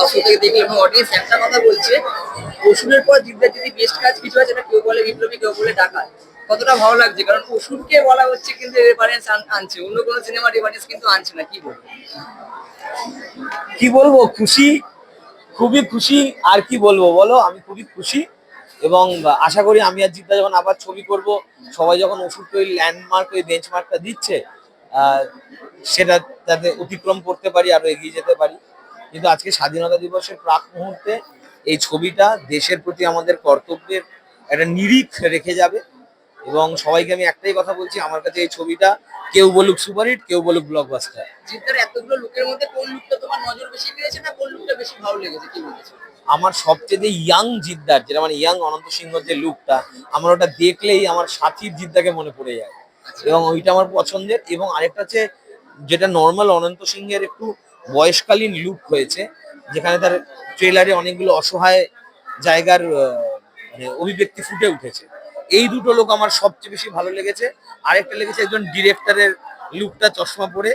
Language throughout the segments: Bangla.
দর্শক থেকে দেখলে এবং অডিয়েন্স একটা কথা বলছে, অসুরের পর জিদ্দার যদি বেস্ট কাজ কিছু আছে, এটা কেউ বলে বিপ্লবী, কেউ বলে ডাকাত। কতটা ভালো লাগছে, কারণ অসুরকে বলা হচ্ছে কিন্তু রেফারেন্স আনছে, অন্য কোনো সিনেমা রেফারেন্স কিন্তু আনছে না, কি বলবো? কি বলবো, খুশি, খুবই খুশি। আর কি বলবো বলো, আমি খুবই খুশি এবং আশা করি আমি আর জিদ্দা যখন আবার ছবি করব, সবাই যখন ওষুধকে ওই ল্যান্ডমার্ক, ওই বেঞ্চমার্কটা দিচ্ছে, সেটা যাতে অতিক্রম করতে পারি, আরো এগিয়ে যেতে পারি। কিন্তু আজকে স্বাধীনতা দিবসের প্রাক মুহূর্তে এই ছবিটা দেশের প্রতি আমাদের কর্তব্যের একটা নিরিখ রেখে যাবে। এবং সবাইকে আমি একটাই কথা বলছি, আমার কাছে এই ছবিটা কেউ বলুক সুপারহিট, কেউ বলুক ব্লকবাস্টার। জিদ্দার এতগুলো লুকের মধ্যে কোন লুকটা তোমার নজর বেশি পেয়েছে, না কোন লুকটা বেশি ভালো লেগেছে, কি বলছো? আমার সবচেয়ে ইয়াং জিদ্দার, যেটা মানে ইয়াং অনন্ত সিংহর যে লুকটা, আমার ওটা দেখলেই আমার সাথীর জিদ্দাকে মনে পড়ে যায় এবং ওইটা আমার পছন্দের। এবং আরেকটা হচ্ছে যেটা নর্মাল অনন্ত সিংহের একটু বয়সকালীন লুক হয়েছে, যেখানে তার ট্রেলারে অনেকগুলো অসহায় জায়গার মানে অভিব্যক্তি ফুটে উঠেছে। এই দুটো লোক আমার সবচেয়ে বেশি ভালো লেগেছে। আরেকটা লেগেছে একজন ডিরেক্টরের লুকটা, চশমা পরে,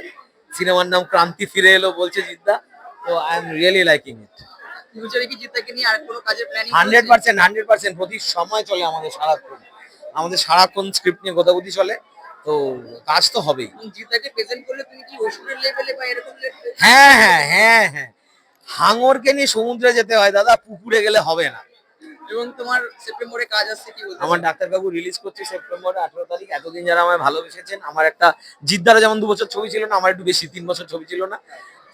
সিনেমার নাম ক্রান্তি ফিরে এলো বলছে জিদ্দা। তো আই এম রিয়েলি লাইকিং ইট। ফিউচারে কি জিদ্দাকে নিয়ে আর কোনো কাজের প্ল্যানিং? 100%, প্রতি সময় চলে আমাদের, সারাক্ষণ স্ক্রিপ্ট নিয়ে গোদাগুদি চলে, তো কাজ তো হবেই। জিদ্দাকে প্রেজেন্ট করলে তুমি কি অসুরের লেভেলে বা এরকম level-এ? হ্যাঁ হ্যাঁ হ্যাঁ হ্যাঁ, হাঙরকে নিয়ে সমুদ্রে যেতে হয় দাদা, পুকুরে গেলে হবে না। এবং তোমার সেপ্টেম্বরে কাজ আসছে, কি বলছো? আমার ডাক্তারবাবু রিলিজ করছে সেপ্টেম্বরে 18 তারিখ। এতদিন যারা আমায় ভালোবেসেছেন, আমার একটা জিদ্দারা যেমন 2 বছর ছবি ছিল না, আমার একটু বেশি 3 বছর ছবি ছিল না,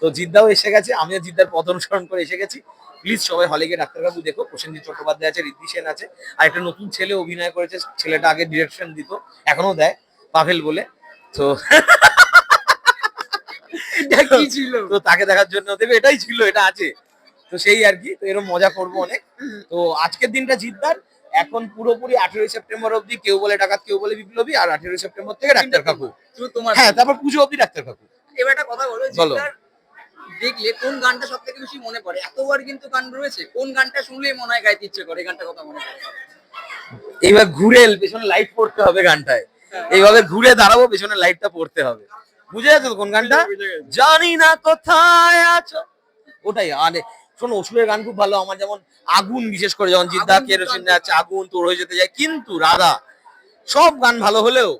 তো জিদ্দাও এসে গেছে, আমিও জিদ্দার পথ অনুসরণ করে এসে গেছি। প্লিজ সবাই হলে গিয়ে ডাক্তারবাবু দেখো। প্রসেনজিৎ চট্টোপাধ্যায় আছে, ঋদ্ধি সেন আছে, আর একটা নতুন ছেলে অভিনয় করেছে। ছেলেটা আগে ডিরেকশন দিত, এখনো দেয়, পাভেল বলে। তো এটা কি ছিল? তো তাকে দেখার জন্য দেবে, এটাই ছিল, এটা আছে। তো সেই আর কি, তো এরকম মজা করবো অনেক। তো আজকের দিনটা জিদ্দার, এখন পুরোপুরি 18 সেপ্টেম্বর অব্দি কেউ বলে ডাকাত, কেউ বলে বিপ্লবী, আর 18 সেপ্টেম্বর থেকে ডাক্তার কাকু। শুধু তোমার? হ্যাঁ, তারপর পুজো অব্দি ডাক্তার কাকু। এবার একটা কথা বলো, বলো। জিদ্দার দেখলে কোন গানটা সব থেকে বেশি মনে পড়ে? এতবার কিন্তু গান রয়েছে, কোন গানটা শুনলেই মনে হয় গাইতে ইচ্ছে করে, এই গানটা কথা মনে পড়ে? এইবার ঘুরে পেছনে লাইট পড়তে হবে গানটায়, এইভাবে ঘুরে দাঁড়াবো, পেছনে লাইটটা পড়তে হবে। বুঝে যাচ্ছ তো কোন গানটা? জানি না কোথায় আছো, ওটাই। আরে শোনো, অসুরের গান খুব ভালো আমার, যেমন আগুন, বিশেষ করে যখন জিদ্দা কেরোসিন আছে, আগুন তোর হয়ে যেতে যায়, কিন্তু রাধা, সব গান ভালো হলেও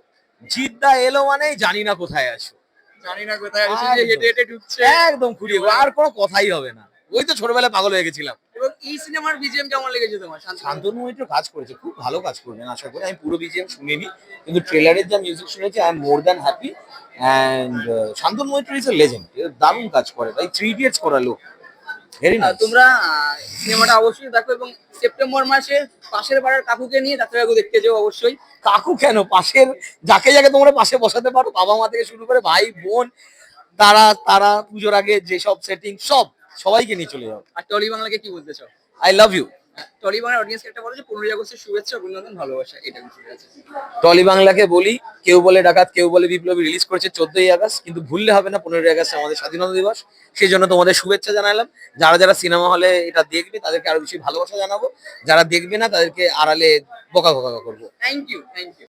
জিদ্দা এলো মানে জানি না কোথায় আছো, জানি না কোথায় এসে যে হেঁটে হেঁটে ঢুকছে, একদম খুঁড়িয়ে, আর কোনো কথাই হবে না। ওই তো ছোটবেলায় পাগল হয়ে গেছিলাম। এবং এই সিনেমার বিজিএম কেমন লেগেছে তোমার? শান্তনু মৈত্র কাজ করেছে, খুব ভালো কাজ করবেন আশা করি। আমি পুরো বিজিএম শুনিনি, কিন্তু ট্রেলারের যা মিউজিক শুনেছি, I am more than happy. And Shantanu Moitra is a legend, দারুণ কাজ করে ভাই, 3 ইডিয়টস করা লোক, ভেরি নাইস। তোমরা সিনেমাটা অবশ্যই দেখো, এবং সেপ্টেম্বর মাসে পাশের পাড়ার কাকুকে নিয়ে ডাক্তারবাবু দেখতে যাও অবশ্যই। কাকু কেন, পাশের যাকে যাকে তোমরা পাশে বসাতে পারো, বাবা মা থেকে শুরু করে ভাই বোন, তারা তারা পুজোর আগে যেসব সেটিং, সবাইকে নিয়ে চলে যাও। আর টলি বাংলাকে কি বলতে চাও? I love you. টলি বাংলার অডিয়েন্সকে একটা বলো যে 15ই আগস্টের শুভেচ্ছা, অভিনন্দন, ভালোবাসা, এটা কিছু আছে? টলি বাংলাকে বলি, কেউ বলে ডাকাত, কেউ বলে বিপ্লবী রিলিজ করেছে 14ই আগস্ট, কিন্তু ভুললে হবে না 15ই আগস্ট আমাদের স্বাধীনতা দিবস। সেই জন্য তোমাদের শুভেচ্ছা জানালাম। যারা যারা সিনেমা হলে এটা দেখবে তাদেরকে আরো বেশি ভালোবাসা জানাবো, যারা দেখবে না তাদেরকে আড়ালে বকা করবো। Thank you, thank you.